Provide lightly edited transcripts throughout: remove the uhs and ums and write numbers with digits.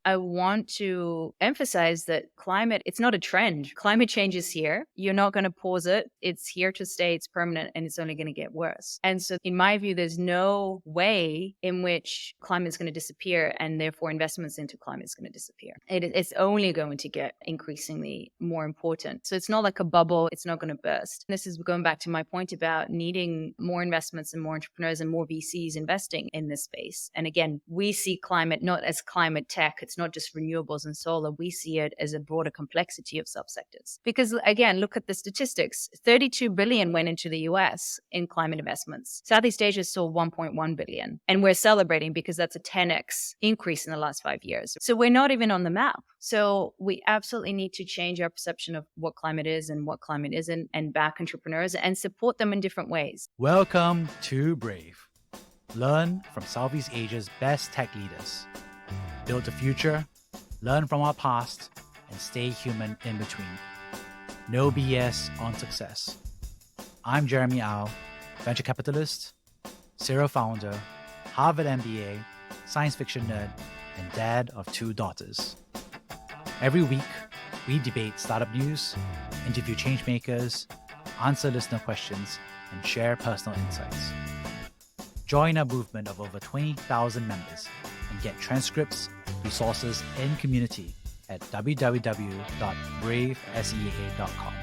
I want to emphasize that climate, it's not a trend. Climate change is here. You're not going to pause it. It's here to stay. It's permanent, and it's only going to get worse. And so in my view, there's no way in which climate is going to disappear, and therefore investments into climate is going to disappear. It's only going to get increasingly more important. So it's not like a bubble. It's not going to burst. This is going back to my point about needing more investments and more entrepreneurs and more VCs investing in this space. And again, we see climate not as climate tech. It's not just renewables and solar. We see it as a broader complexity of subsectors. Because again, look at the statistics. 32 billion went into the US in climate investments. Southeast Asia saw 1.1 billion. And we're celebrating because that's a 10x increase in the last 5 years. So we're not even on the map. So we absolutely need to change our perception of what climate is and what climate isn't, and back entrepreneurs and support them in different ways. Welcome to Brave. Learn from Southeast Asia's best tech leaders. Build the future, learn from our past, and stay human in between. No BS on success. I'm Jeremy Au, venture capitalist, serial founder, Harvard MBA, science fiction nerd, and dad of 2 daughters. Every week, we debate startup news, interview changemakers, answer listener questions, and share personal insights. Join our movement of over 20,000 members and get transcripts, resources, and community at www.bravesea.com.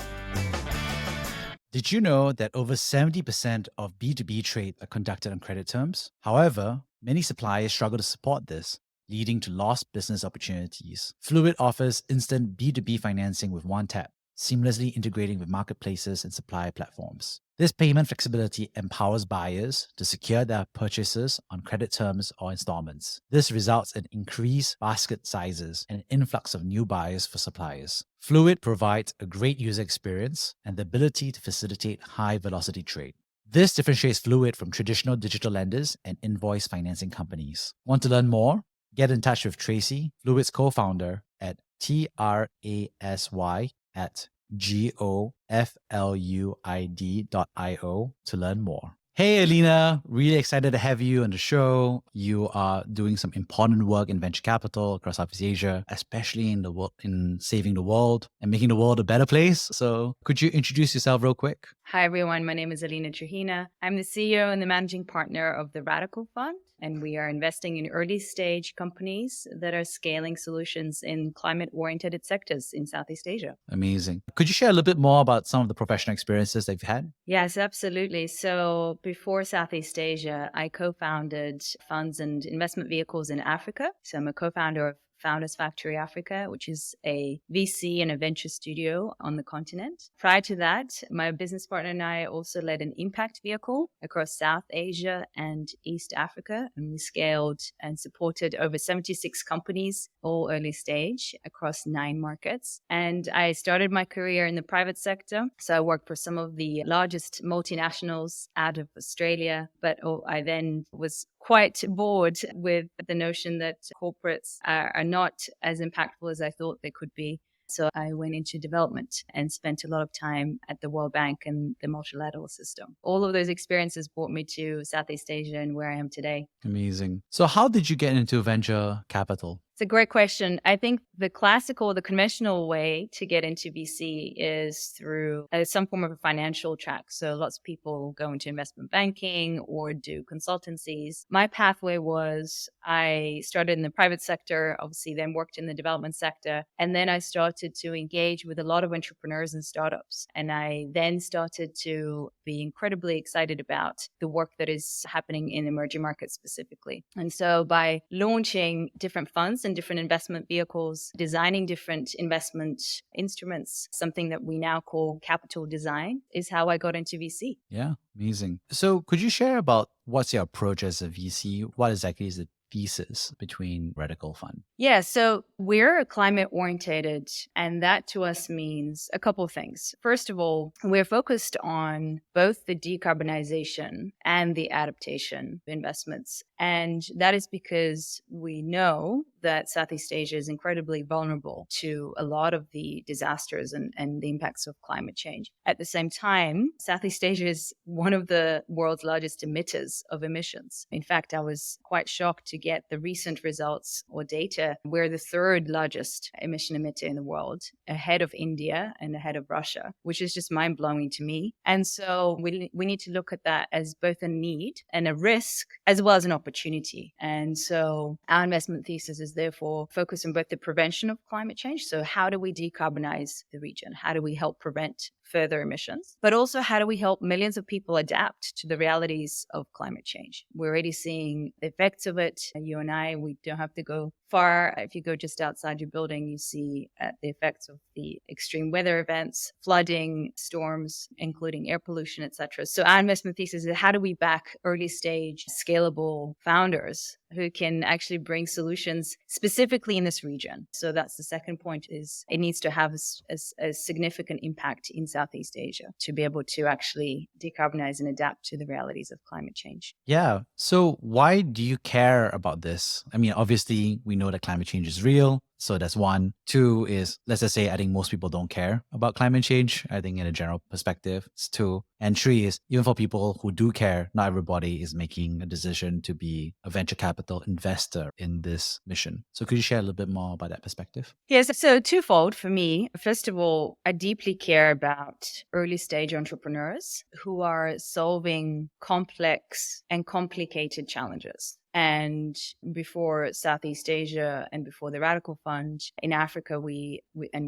Did you know that over 70% of B2B trade are conducted on credit terms? However, many suppliers struggle to support this, leading to lost business opportunities. Fluid offers instant B2B financing with one tap, seamlessly integrating with marketplaces and supplier platforms. This payment flexibility empowers buyers to secure their purchases on credit terms or installments. This results in increased basket sizes and an influx of new buyers for suppliers. Fluid provides a great user experience and the ability to facilitate high-velocity trade. This differentiates Fluid from traditional digital lenders and invoice financing companies. Want to learn more? Get in touch with Tracy, Fluid's co-founder, at trasy@gofluid.io to learn more. Hey, Alina, really excited to have you on the show. You are doing some important work in venture capital across Southeast Asia, especially in saving the world and making the world a better place. So could you introduce yourself real quick? Hi, everyone. My name is Alina Truhina. I'm the CEO and the managing partner of the Radical Fund, and we are investing in early stage companies that are scaling solutions in climate-oriented sectors in Southeast Asia. Amazing. Could you share a little bit more about some of the professional experiences that you've had? Yes, absolutely. So before Southeast Asia, I co-founded funds and investment vehicles in Africa. So I'm a co-founder of Founders Factory Africa, which is a VC and a venture studio on the continent. Prior to that, my business partner and I also led an impact vehicle across South Asia and East Africa. And we scaled and supported over 76 companies, all early stage, across 9 markets. And I started my career in the private sector. So I worked for some of the largest multinationals out of Australia, but I then was quite bored with the notion that corporates are not as impactful as I thought they could be. So I went into development and spent a lot of time at the World Bank and the multilateral system. All of those experiences brought me to Southeast Asia and where I am today. Amazing. So how did you get into venture capital? It's a great question. I think the classical, the conventional way to get into VC is through some form of a financial track. So lots of people go into investment banking or do consultancies. My pathway was I started in the private sector, obviously then worked in the development sector. And then I started to engage with a lot of entrepreneurs and startups. And I then started to be incredibly excited about the work that is happening in emerging markets specifically. And so by launching different funds and different investment vehicles, designing different investment instruments, something that we now call capital design, is how I got into VC. Yeah, amazing. So could you share about what's your approach as a VC? What exactly is the thesis between Radical Fund? Yeah, so we're climate orientated, and that to us means a couple of things. First of all, we're focused on both the decarbonization and the adaptation investments. And that is because we know that Southeast Asia is incredibly vulnerable to a lot of the disasters and the impacts of climate change. At the same time, Southeast Asia is one of the world's largest emitters of emissions. In fact, I was quite shocked to get the recent results or data. We're the third largest emission emitter in the world, ahead of India and ahead of Russia, which is just mind-blowing to me. And so we need to look at that as both a need and a risk, as well as an opportunity. And so our investment thesis is therefore focused on both the prevention of climate change. So how do we decarbonize the region? How do we help prevent further emissions? But also, how do we help millions of people adapt to the realities of climate change? We're already seeing the effects of it. You and I, we don't have to go far. If you go just outside your building, you see the effects of the extreme weather events, flooding, storms, including air pollution, etc. So our investment thesis is how do we back early stage, scalable founders who can actually bring solutions specifically in this region. So that's the second point, is it needs to have a significant impact in Southeast Asia to be able to actually decarbonize and adapt to the realities of climate change. Yeah. So why do you care about this? I mean, obviously, we know that climate change is real. So that's one. Two is, let's just say, I think most people don't care about climate change. I think in a general perspective, it's two. And three is, even for people who do care, not everybody is making a decision to be a venture capital investor in this mission. So could you share a little bit more about that perspective? Yes, so twofold for me. First of all, I deeply care about early stage entrepreneurs who are solving complex and complicated challenges. And before Southeast Asia and before the Radical Fund in Africa, we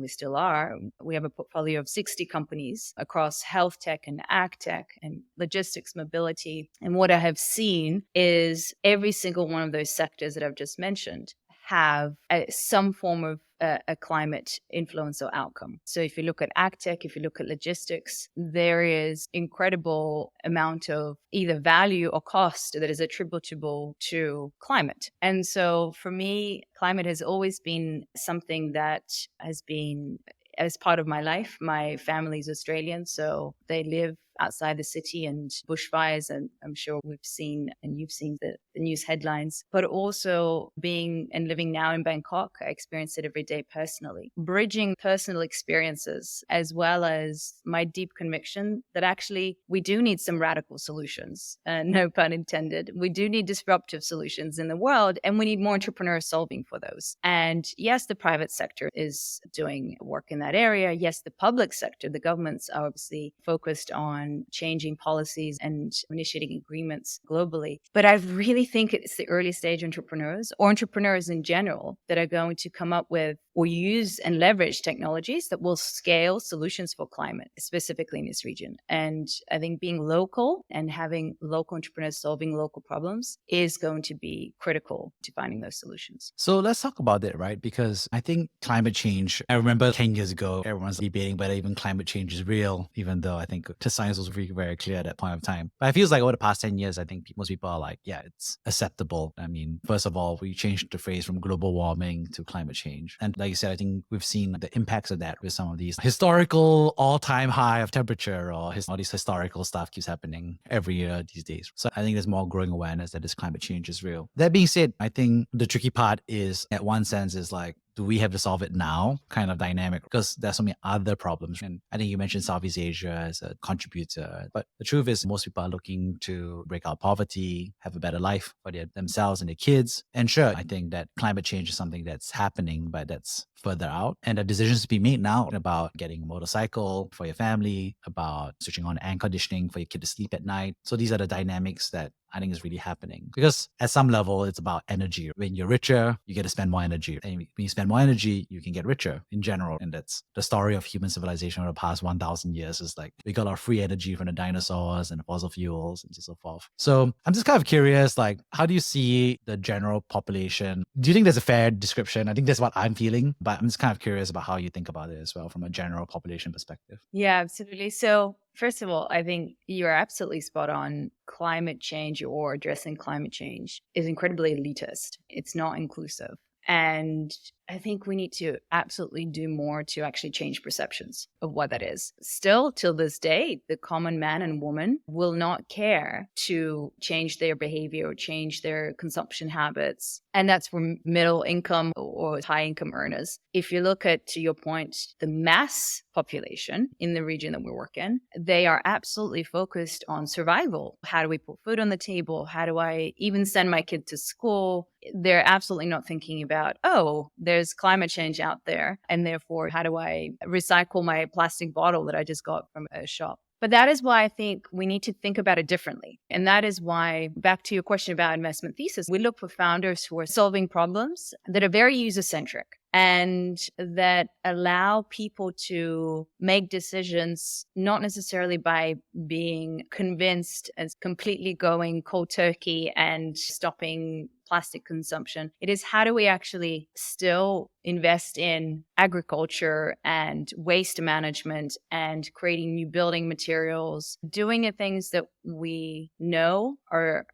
still are, we have a portfolio of 60 companies across health tech and ag tech and logistics, mobility. And what I have seen is every single one of those sectors that I've just mentioned have some form of a climate influence or outcome. So if you look at ag tech, if you look at logistics, there is incredible amount of either value or cost that is attributable to climate. And so for me, climate has always been something that has been as part of my life. My family is Australian, so they live outside the city and bushfires, and I'm sure we've seen and you've seen the news headlines, but also being and living now in Bangkok, I experience it every day personally. Bridging personal experiences as well as my deep conviction that actually we do need some radical solutions, no pun intended. We do need disruptive solutions in the world, and we need more entrepreneurs solving for those. And yes, the private sector is doing work in that area. Yes, the public sector, the governments are obviously focused on changing policies and initiating agreements globally. But I really think it's the early stage entrepreneurs or entrepreneurs in general that are going to come up with or use and leverage technologies that will scale solutions for climate, specifically in this region. And I think being local and having local entrepreneurs solving local problems is going to be critical to finding those solutions. So let's talk about it, right? Because I think climate change, I remember 10 years ago, everyone's debating whether even climate change is real, even though I think the science was really very clear at that point of time. But it feels like over the past 10 years, I think most people are like, yeah, it's acceptable. I mean, first of all, we changed the phrase from global warming to climate change. And like you said, I think we've seen the impacts of that with some of these historical all-time high of temperature, or all these historical stuff keeps happening every year these days. So I think there's more growing awareness that this climate change is real. That being said, I think the tricky part is, at one sense, is like, do we have to solve it now kind of dynamic? Because there's so many other problems. And I think you mentioned Southeast Asia as a contributor. But the truth is, most people are looking to break out poverty, have a better life for themselves and their kids. And sure, I think that climate change is something that's happening, but that's further out. And the decisions to be made now about getting a motorcycle for your family, about switching on air conditioning for your kid to sleep at night. So these are the dynamics that I think is really happening. Because at some level, it's about energy. When you're richer, you get to spend more energy. And when you spend more energy, you can get richer in general. And that's the story of human civilization over the past 1,000 years, is like we got our free energy from the dinosaurs and the fossil fuels and so forth. So I'm just kind of curious, like, how do you see the general population? Do you think there's a fair description? I think that's what I'm feeling, but I'm just kind of curious about how you think about it as well from a general population perspective. Yeah, absolutely. So first of all, I think you're absolutely spot on. Climate change or addressing climate change is incredibly elitist. It's not inclusive. And I think we need to absolutely do more to actually change perceptions of what that is. Still, till this day, the common man and woman will not care to change their behavior or change their consumption habits. And that's for middle income or high income earners. If you look at, to your point, the mass population in the region that we work in, they are absolutely focused on survival. How do we put food on the table? How do I even send my kid to school? They're absolutely not thinking about, oh, there's climate change out there. And therefore, how do I recycle my plastic bottle that I just got from a shop? But that is why I think we need to think about it differently. And that is why, back to your question about investment thesis, we look for founders who are solving problems that are very user-centric and that allow people to make decisions, not necessarily by being convinced as completely going cold turkey and stopping plastic consumption. It is, how do we actually still invest in agriculture and waste management and creating new building materials, doing the things that we know are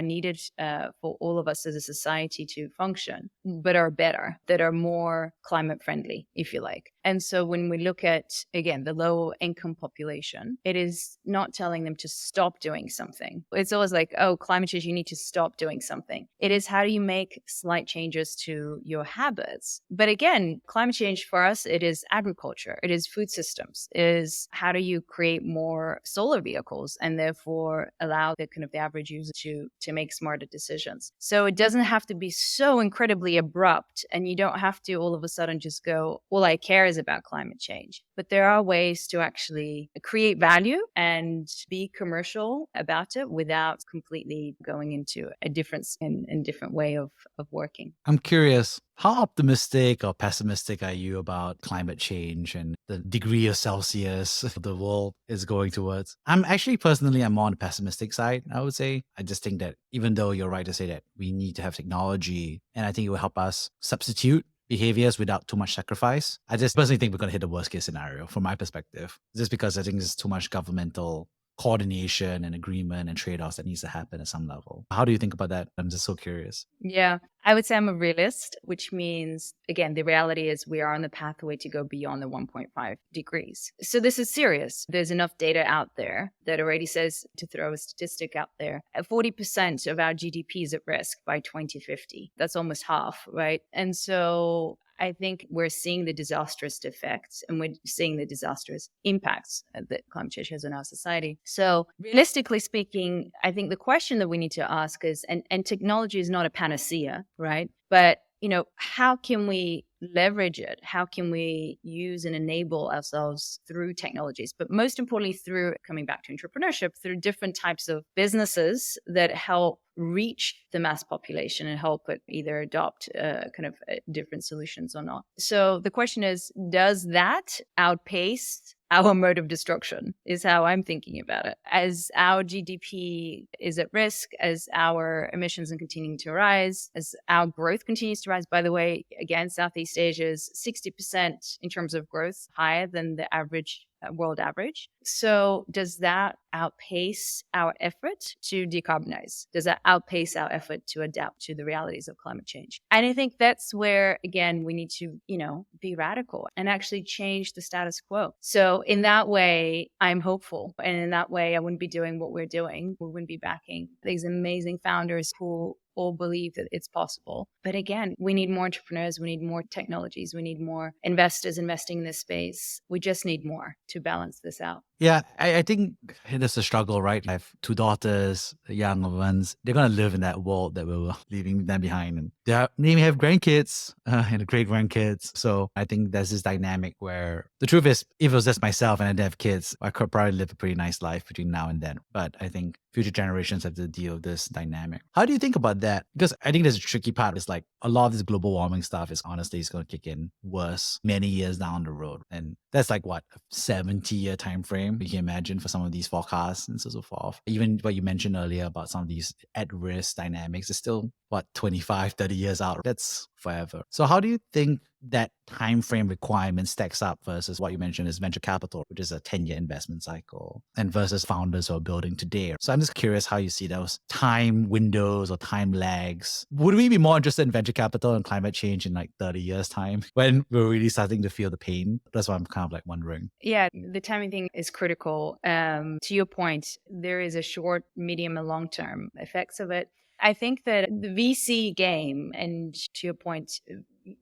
needed for all of us as a society to function, but are better, that are more climate friendly, if you like. And so when we look at, again, the low income population, it is not telling them to stop doing something. It's always like, oh, climate change, you need to stop doing something. It is, how do you make slight changes to your habits? But again, climate change for us, it is agriculture, it is food systems, it is how do you create more solar vehicles and therefore allow the kind of the average user to make smarter decisions. So it doesn't have to be so incredibly abrupt, and you don't have to all of a sudden just go, all I care is about climate change. But there are ways to actually create value and be commercial about it without completely going into a difference in different way of working. I'm curious, how optimistic or pessimistic are you about climate change and the degree of Celsius the world is going towards? I'm more on the pessimistic side, I would say. I just think that even though you're right to say that we need to have technology, and I think it will help us substitute behaviors without too much sacrifice, I just personally think we're going to hit the worst case scenario from my perspective, just because I think there's too much governmental coordination and agreement and trade-offs that needs to happen at some level. How do you think about that? I'm just so curious. Yeah, I would say I'm a realist, which means, again, the reality is we are on the pathway to go beyond the 1.5 degrees. So this is serious. There's enough data out there that already says, to throw a statistic out there, 40% of our GDP is at risk by 2050. That's almost half, right? And so I think we're seeing the disastrous effects and we're seeing the disastrous impacts that climate change has on our society. So realistically speaking, I think the question that we need to ask is, and technology is not a panacea, right? But, how can we leverage it? How can we use and enable ourselves through technologies? But most importantly, through, coming back to entrepreneurship, through different types of businesses that help reach the mass population and help it either adopt different solutions or not. So the question is, does that outpace our mode of destruction, is how I'm thinking about it. As our GDP is at risk, as our emissions are continuing to rise, as our growth continues to rise, by the way, again, Southeast Asia is 60% in terms of growth higher than the average world average. So does that outpace our effort to decarbonize? Does that outpace our effort to adapt to the realities of climate change? And I think that's where, again, we need to, be radical and actually change the status quo. So in that way, I'm hopeful. And in that way, I wouldn't be doing what we're doing. We wouldn't be backing these amazing founders who all believe that it's possible. But again, we need more entrepreneurs, we need more technologies, we need more investors investing in this space. We just need more to balance this out. Yeah, I think there's a struggle, right? I have two daughters, the younger ones. They're going to live in that world that we were leaving them behind. And they may have grandkids and great grandkids. So I think there's this dynamic where the truth is, if it was just myself and I didn't have kids, I could probably live a pretty nice life between now and then. But I think future generations have to deal with this dynamic. How do you think about that? Because I think there's a tricky part. It's like a lot of this global warming stuff is honestly is going to kick in worse many years down the road. And that's like what, a 70-year time frame you can imagine for some of these forecasts and so forth. Even what you mentioned earlier about some of these at-risk dynamics is still, 25, 30 years out. That's forever. So how do you think that time frame requirement stacks up versus what you mentioned is venture capital, which is a 10-year investment cycle, and versus founders who are building today? So I'm just curious how you see those time windows or time lags. Would we be more interested in venture capital and climate change in like 30 years time when we're really starting to feel the pain? That's what I'm kind of like wondering. Yeah, the timing thing is critical. To your point, there is a short, medium, and long term effects of it. I think that the VC game, and to your point,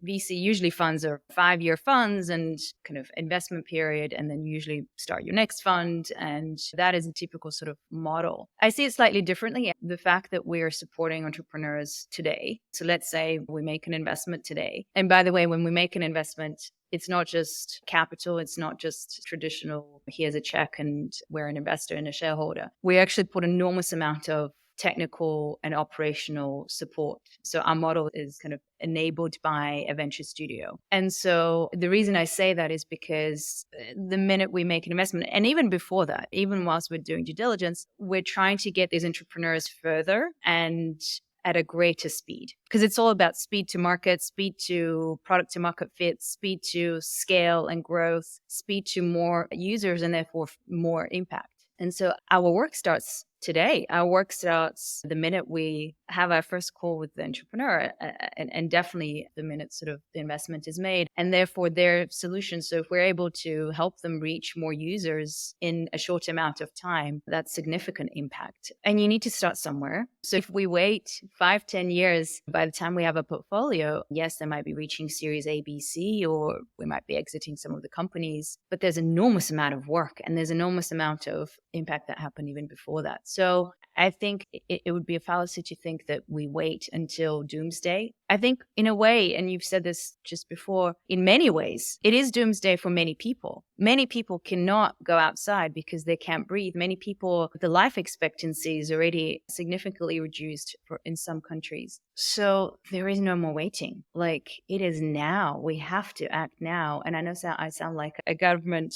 VC usually funds are 5-year funds and kind of investment period, and then usually start your next fund. And that is a typical sort of model. I see it slightly differently. The fact that we are supporting entrepreneurs today. So let's say we make an investment today. And by the way, when we make an investment, it's not just capital. It's not just traditional, here's a check and we're an investor and a shareholder. We actually put an enormous amount of technical and operational support. So our model is kind of enabled by a venture studio. And so the reason I say that is because the minute we make an investment, and even before that, even whilst we're doing due diligence, we're trying to get these entrepreneurs further and at a greater speed, because it's all about speed to market, speed to product to market fit, speed to scale and growth, speed to more users and therefore more impact. And so our work starts today. Our work starts the minute we have our first call with the entrepreneur, and definitely the minute sort of the investment is made, and therefore their solutions. So if we're able to help them reach more users in a short amount of time, that's significant impact. And you need to start somewhere. So if we wait 5-10 years, by the time we have a portfolio, yes, they might be reaching Series A, B, C, or we might be exiting some of the companies, but there's enormous amount of work and there's enormous amount of impact that happened even before that. So I think it would be a fallacy to think that we wait until doomsday. I think in a way, and you've said this just before, in many ways, it is doomsday for many people. Many people cannot go outside because they can't breathe. Many people, the life expectancy is already significantly reduced in some countries. So there is no more waiting. Like, it is now. We have to act now. And I know I sound like a government,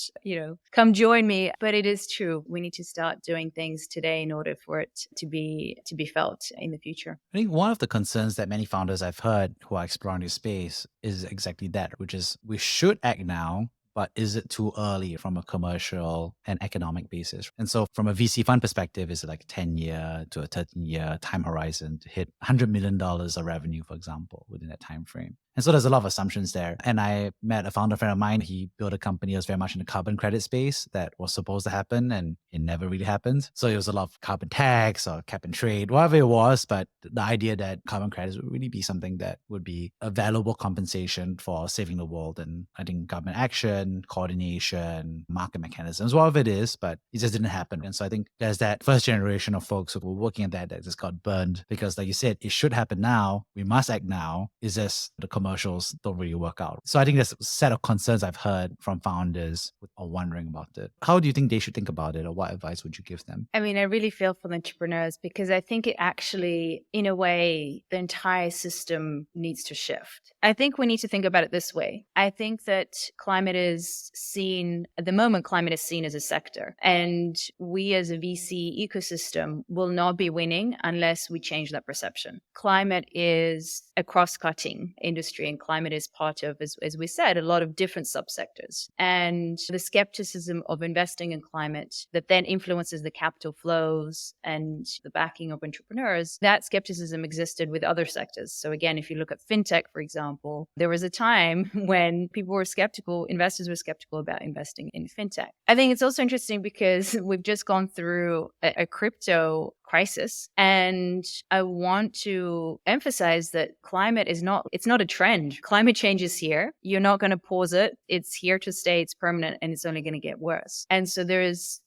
come join me, but it is true. We need to start doing things today in order for it to be felt in the future. I think one of the concerns that many founders I've heard who are exploring this space is exactly that, which is we should act now, but is it too early from a commercial and economic basis? And so from a VC fund perspective, is it like a 10-year to a 13-year time horizon to hit $100 million of revenue, for example, within that time frame? And so there's a lot of assumptions there. And I met a founder friend of mine. He built a company that was very much in the carbon credit space that was supposed to happen, and it never really happened. So it was a lot of carbon tax or cap and trade, whatever it was. But the idea that carbon credits would really be something that would be a valuable compensation for saving the world. And I think government action, coordination, market mechanisms, whatever it is, but it just didn't happen. And so I think there's that first generation of folks who were working at that just got burned because, like you said, it should happen now. We must act now. It's just the commercials don't really work out. So I think there's a set of concerns I've heard from founders who are wondering about it. How do you think they should think about it, or what advice would you give them? I mean, I really feel for the entrepreneurs because I think it actually, in a way, the entire system needs to shift. I think we need to think about it this way. I think that climate is seen, at the moment, climate is seen as a sector. And we as a VC ecosystem will not be winning unless we change that perception. Climate is a cross-cutting industry, and climate is part of, as we said, a lot of different subsectors. And the skepticism of investing in climate that then influences the capital flows and the backing of entrepreneurs, that skepticism existed with other sectors. So again, if you look at fintech, for example, there was a time when people were skeptical, investors were skeptical about investing in fintech. I think it's also interesting because we've just gone through a crypto crisis. And I want to emphasize that climate is it's not a trend. Climate change is here. You're not going to pause it. It's here to stay. It's permanent, and it's only going to get worse. And so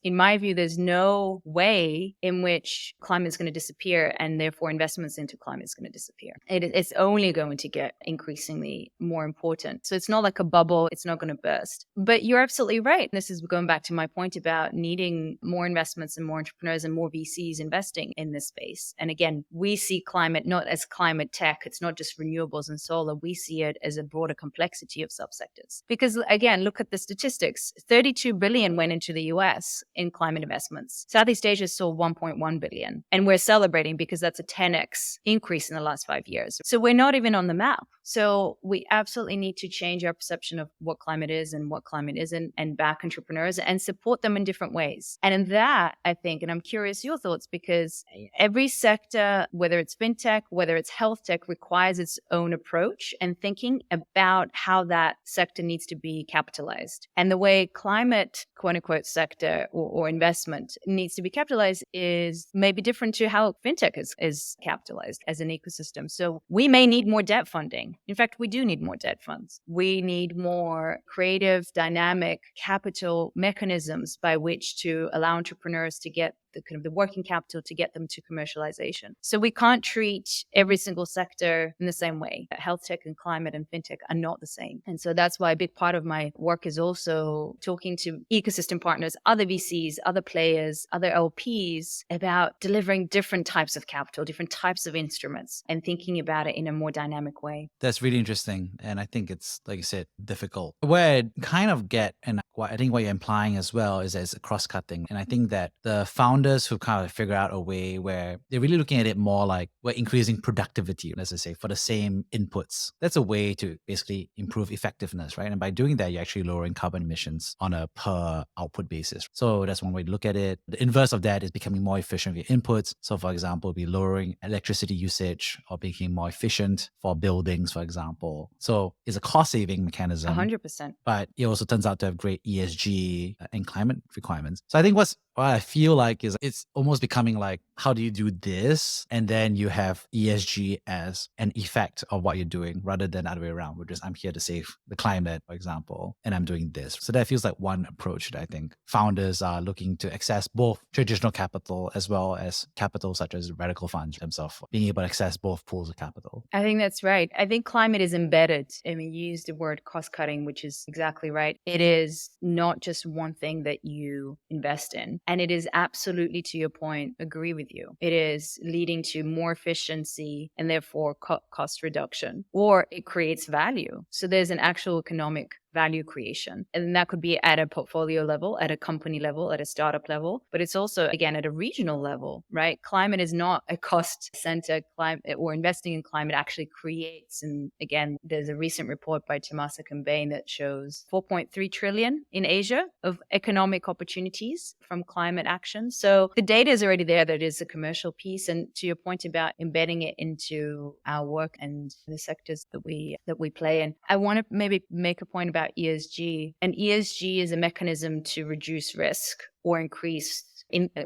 in my view, there's no way in which climate is going to disappear, and therefore investments into climate is going to disappear. It's only going to get increasingly more important. So it's not like a bubble. It's not going to burst. But you're absolutely right. This is going back to my point about needing more investments and more entrepreneurs and more VCs investing in this space. And again, we see climate not as climate tech. It's not just renewables and solar. We see it as a broader complexity of subsectors. Because again, look at the statistics. 32 billion went into the US in climate investments. Southeast Asia saw 1.1 billion. And we're celebrating because that's a 10x increase in the last 5 years. So we're not even on the map. So we absolutely need to change our perception of what climate is and what climate isn't, and back entrepreneurs and support them in different ways. And in that, I think, and I'm curious your thoughts, because every sector, whether it's fintech, whether it's health tech, requires its own approach and thinking about how that sector needs to be capitalized. And the way climate, quote unquote, sector or investment needs to be capitalized is maybe different to how fintech is capitalized as an ecosystem. So we may need more debt funding. In fact, we do need more debt funds. We need more creative, dynamic capital mechanisms by which to allow entrepreneurs to get the kind of the working capital to get them to commercialization. So we can't treat every single sector in the same way. Health tech and climate and fintech are not the same. And so that's why a big part of my work is also talking to ecosystem partners, other VCs, other players, other LPs about delivering different types of capital, different types of instruments, and thinking about it in a more dynamic way. That's really interesting. And I think it's, like you said, difficult. Where I kind of get, and I think what you're implying as well is that it's cross-cutting. And I think that the founders who kind of figure out a way where they're really looking at it more like we're increasing productivity, let's just say, for the same inputs. That's a way to basically improve effectiveness, right? And by doing that, you're actually lowering carbon emissions on a per output basis. So that's one way to look at it. The inverse of that is becoming more efficient with your inputs. So for example, be lowering electricity usage or making more efficient for buildings, for example. So it's a cost-saving mechanism. 100%. But it also turns out to have great ESG and climate requirements. So I think what I feel like is it's almost becoming like, how do you do this? And then you have ESG as an effect of what you're doing rather than the other way around, which is I'm here to save the climate, for example, and I'm doing this. So that feels like one approach that I think founders are looking to access both traditional capital as well as capital such as radical funds in terms of being able to access both pools of capital. I think that's right. I think climate is embedded. I mean, you used the word cost cutting, which is exactly right. It is not just one thing that you invest in. And it is absolutely, to your point, agree with you. It is leading to more efficiency and therefore cost reduction, or it creates value. So there's an actual economic value creation. And that could be at a portfolio level, at a company level, at a startup level, but it's also, again, at a regional level, right? Climate is not a cost center. Climate or investing in climate actually creates. And again, there's a recent report by Temasek and Bain that shows 4.3 trillion in Asia of economic opportunities from climate action. So the data is already there. That is a commercial piece. And to your point about embedding it into our work and the sectors that we play in, I want to maybe make a point about ESG. And ESG is a mechanism to reduce risk or increase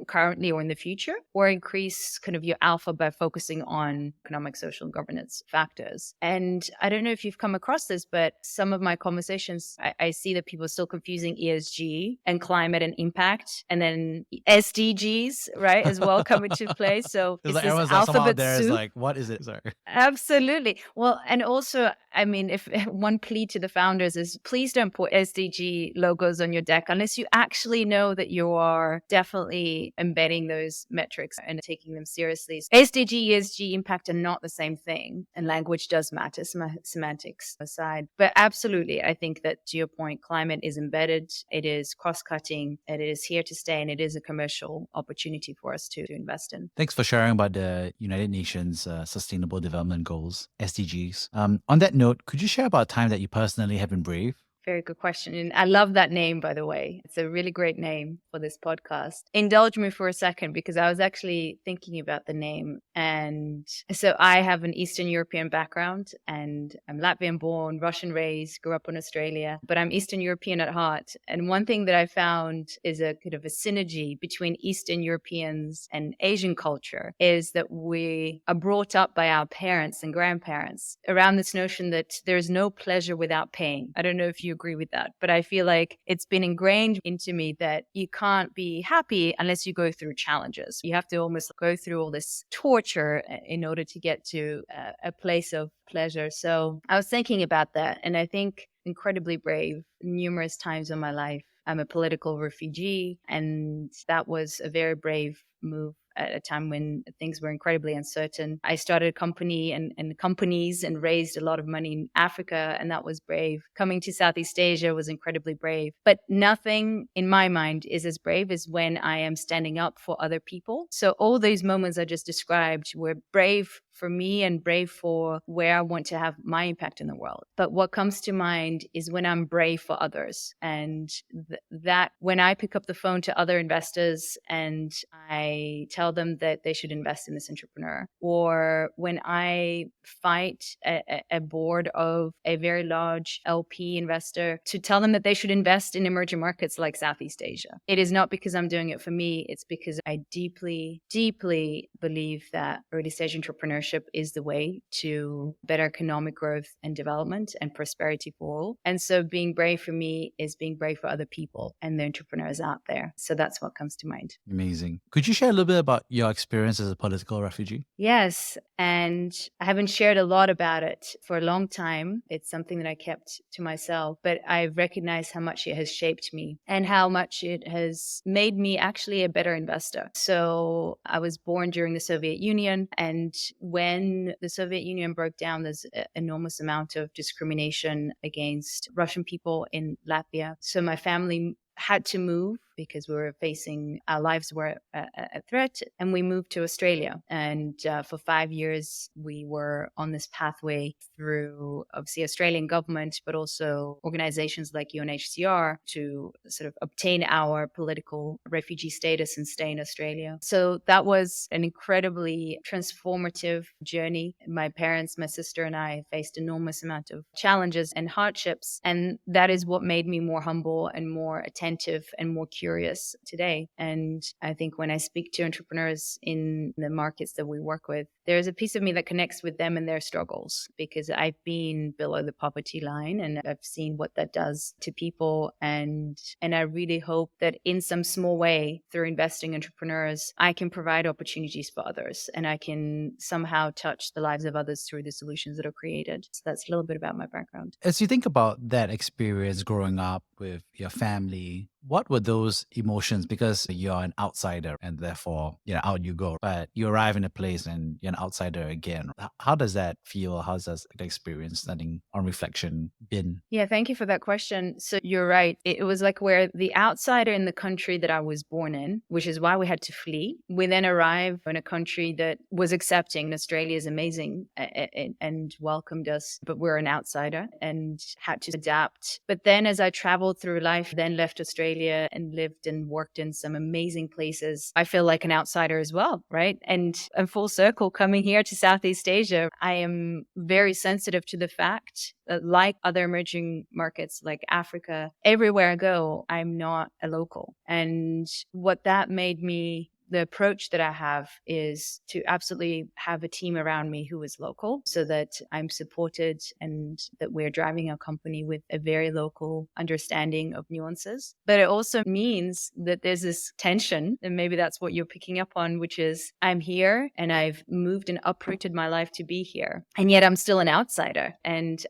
currently or in the future, or increase kind of your alpha by focusing on economic, social, and governance factors. And I don't know if you've come across this, but some of my conversations, I see that people are still confusing ESG and climate and impact, and then SDGs, right, as well come into play. So it's like this everyone's alphabet there soup. is like, what is it? Sorry. Absolutely. Well, and also, I mean, if one plea to the founders is please don't put SDG logos on your deck unless you actually know that you are definitely embedding those metrics and taking them seriously. SDG, ESG, impact are not the same thing, and language does matter, semantics aside. But absolutely, I think that to your point, climate is embedded, it is cross-cutting, it is here to stay, and it is a commercial opportunity for us to invest in. Thanks for sharing about the United Nations Sustainable Development Goals, SDGs. On that note, could you share about a time that you personally have been brave? Very good question. And I love that name, by the way. It's a really great name for this podcast. Indulge me for a second, because I was actually thinking about the name. And so I have an Eastern European background, and I'm Latvian born, Russian raised, grew up in Australia, but I'm Eastern European at heart. And one thing that I found is a kind of a synergy between Eastern Europeans and Asian culture is that we are brought up by our parents and grandparents around this notion that there's no pleasure without pain. I don't know if you agree with that, but I feel like it's been ingrained into me that you can't be happy unless you go through challenges. You have to almost go through all this torture in order to get to a place of pleasure. So I was thinking about that, and I think incredibly brave numerous times in my life. I'm a political refugee, and that was a very brave move at a time when things were incredibly uncertain. I started a company and companies and raised a lot of money in Africa, and that was brave. Coming to Southeast Asia was incredibly brave. But nothing in my mind is as brave as when I am standing up for other people. So all those moments I just described were brave for me and brave for where I want to have my impact in the world. But what comes to mind is when I'm brave for others. And that when I pick up the phone to other investors and I tell them that they should invest in this entrepreneur, or when I fight a board of a very large LP investor to tell them that they should invest in emerging markets like Southeast Asia. It is not because I'm doing it for me. It's because I deeply, deeply believe that early stage entrepreneurship is the way to better economic growth and development and prosperity for all. And so being brave for me is being brave for other people and the entrepreneurs out there. So that's what comes to mind. Amazing. Could you share a little bit about your experience as a political refugee? Yes. And I haven't shared a lot about it for a long time. It's something that I kept to myself, but I've recognized how much it has shaped me and how much it has made me actually a better investor. So I was born during the Soviet Union. And when the Soviet Union broke down, there's an enormous amount of discrimination against Russian people in Latvia. So my family had to move because we were facing, our lives were a threat, and we moved to Australia. And for 5 years, we were on this pathway through, obviously, Australian government, but also organizations like UNHCR to sort of obtain our political refugee status and stay in Australia. So that was an incredibly transformative journey. My parents, my sister, and I faced enormous amount of challenges and hardships, and that is what made me more humble and more attentive and more curious today. And I think when I speak to entrepreneurs in the markets that we work with, there's a piece of me that connects with them and their struggles, because I've been below the poverty line and I've seen what that does to people. And I really hope that in some small way, through investing in entrepreneurs, I can provide opportunities for others and I can somehow touch the lives of others through the solutions that are created. So that's a little bit about my background. As you think about that experience growing up with your family, what were those emotions? Because you're an outsider and therefore, out you go. But you arrive in a place and you're an outsider again. How does that feel? How's that experience standing on reflection been? Yeah, thank you for that question. So you're right. It was like where the outsider in the country that I was born in, which is why we had to flee. We then arrived in a country that was accepting. Australia is amazing and welcomed us, but we're an outsider and had to adapt. But then as I traveled through life, then left Australia and lived and worked in some amazing places, I feel like an outsider as well, right? And full circle, coming here to Southeast Asia, I am very sensitive to the fact that, like other emerging markets like Africa, everywhere I go, I'm not a local. And what that made me, the approach that I have is to absolutely have a team around me who is local so that I'm supported and that we're driving our company with a very local understanding of nuances. But it also means that there's this tension, and maybe that's what you're picking up on, which is I'm here and I've moved and uprooted my life to be here. And yet I'm still an outsider. And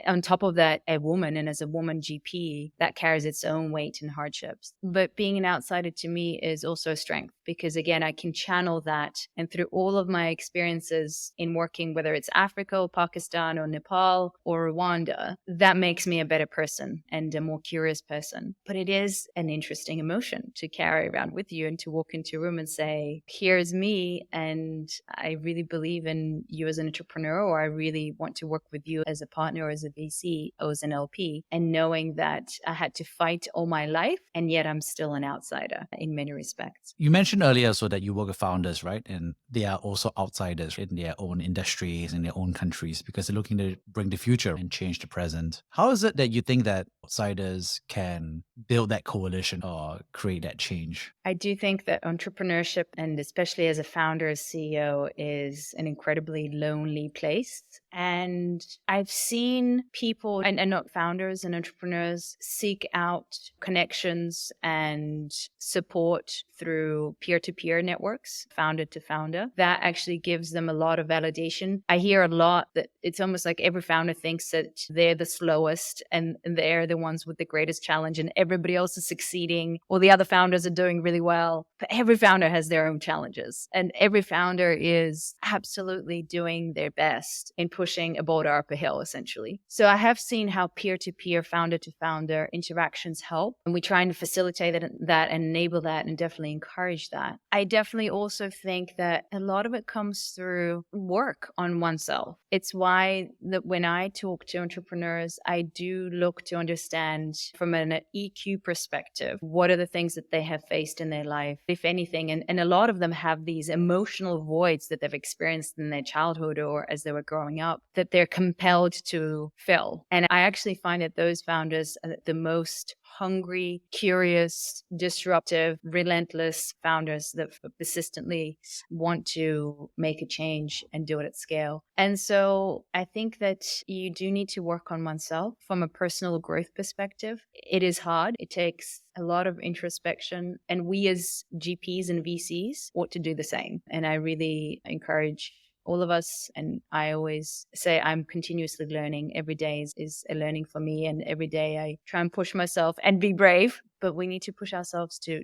on top of that, a woman, and as a woman GP, that carries its own weight and hardships. But being an outsider to me is also a strength, because again, I can channel that. And through all of my experiences in working, whether it's Africa or Pakistan or Nepal or Rwanda, that makes me a better person and a more curious person. But it is an interesting emotion to carry around with you and to walk into a room and say, here's me, and I really believe in you as an entrepreneur, or I really want to work with you as a partner or as a VC or as an LP, and knowing that I had to fight all my life and yet I'm still an outsider in many respects. You mentioned earlier so that you work with founders, right? And they are also outsiders in their own industries, in their own countries, because they're looking to bring the future and change the present. How is it that you think that outsiders can build that coalition or create that change? I do think that entrepreneurship, and especially as a founder, as CEO, is an incredibly lonely place. And I've seen people, and not founders and entrepreneurs, seek out connections and support through peer-to-peer networks, founder to founder. That actually gives them a lot of validation. I hear a lot that it's almost like every founder thinks that they're the slowest and they're the ones with the greatest challenge and everybody else is succeeding, or the other founders are doing really well. But every founder has their own challenges, and every founder is absolutely doing their best in pushing a boulder up a hill, essentially. So I have seen how peer-to-peer, founder-to-founder interactions help, and we try and facilitate that and enable that and definitely encourage that. I definitely also think that a lot of it comes through work on oneself. It's why that when I talk to entrepreneurs, I do look to understand from an EQ perspective, what are the things that they have faced in their life, if anything. And a lot of them have these emotional voids that they've experienced in their childhood or as they were growing up that they're compelled to fill. And I actually find that those founders are the most hungry, curious, disruptive, relentless founders that persistently want to make a change and do it at scale. And so I think that you do need to work on oneself from a personal growth perspective. It is hard. It takes a lot of introspection, and we as GPs and VCs ought to do the same. And I really encourage all of us, and I always say I'm continuously learning. Every day is a learning for me, and every day I try and push myself and be brave. But we need to push ourselves to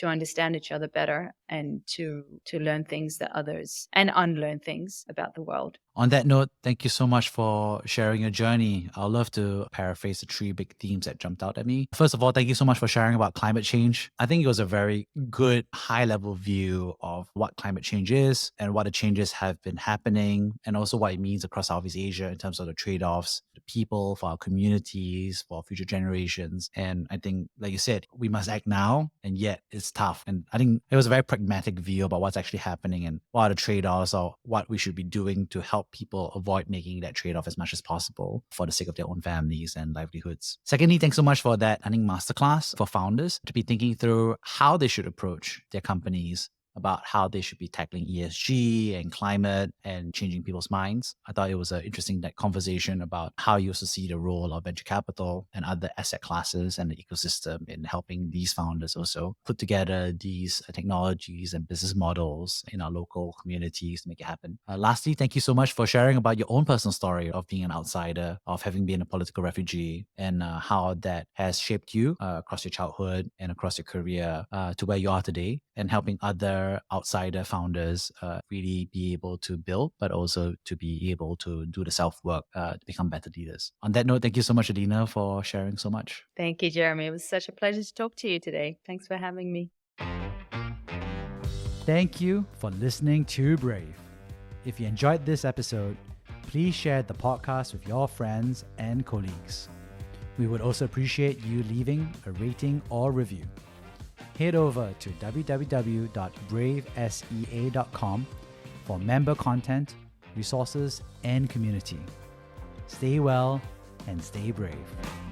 understand each other better and to learn things that others and unlearn things about the world. On that note, thank you so much for sharing your journey. I'd love to paraphrase the 3 big themes that jumped out at me. First of all, thank you so much for sharing about climate change. I think it was a very good high-level view of what climate change is and what the changes have been happening, and also what it means across Southeast Asia in terms of the trade-offs, the people, for our communities, for future generations. And I think, like you said, we must act now, and yet it's tough. And I think it was a very pragmatic view about what's actually happening and what are the trade-offs or what we should be doing to help people avoid making that trade-off as much as possible for the sake of their own families and livelihoods. Secondly, thanks so much for that, I think, masterclass for founders to be thinking through how they should approach their companies, about how they should be tackling ESG and climate and changing people's minds. I thought it was an interesting conversation about how you also see the role of venture capital and other asset classes and the ecosystem in helping these founders also put together these technologies and business models in our local communities to make it happen. Lastly, thank you so much for sharing about your own personal story of being an outsider, of having been a political refugee, and how that has shaped you across your childhood and across your career to where you are today, and helping other outsider founders really be able to build, but also to be able to do the self-work to become better leaders. On that note, thank you so much, Alina, for sharing so much. Thank you, Jeremy. It was such a pleasure to talk to you today. Thanks for having me. Thank you for listening to Brave. If you enjoyed this episode, please share the podcast with your friends and colleagues. We would also appreciate you leaving a rating or review. Head over to www.bravesea.com for member content, resources, and community. Stay well and stay brave.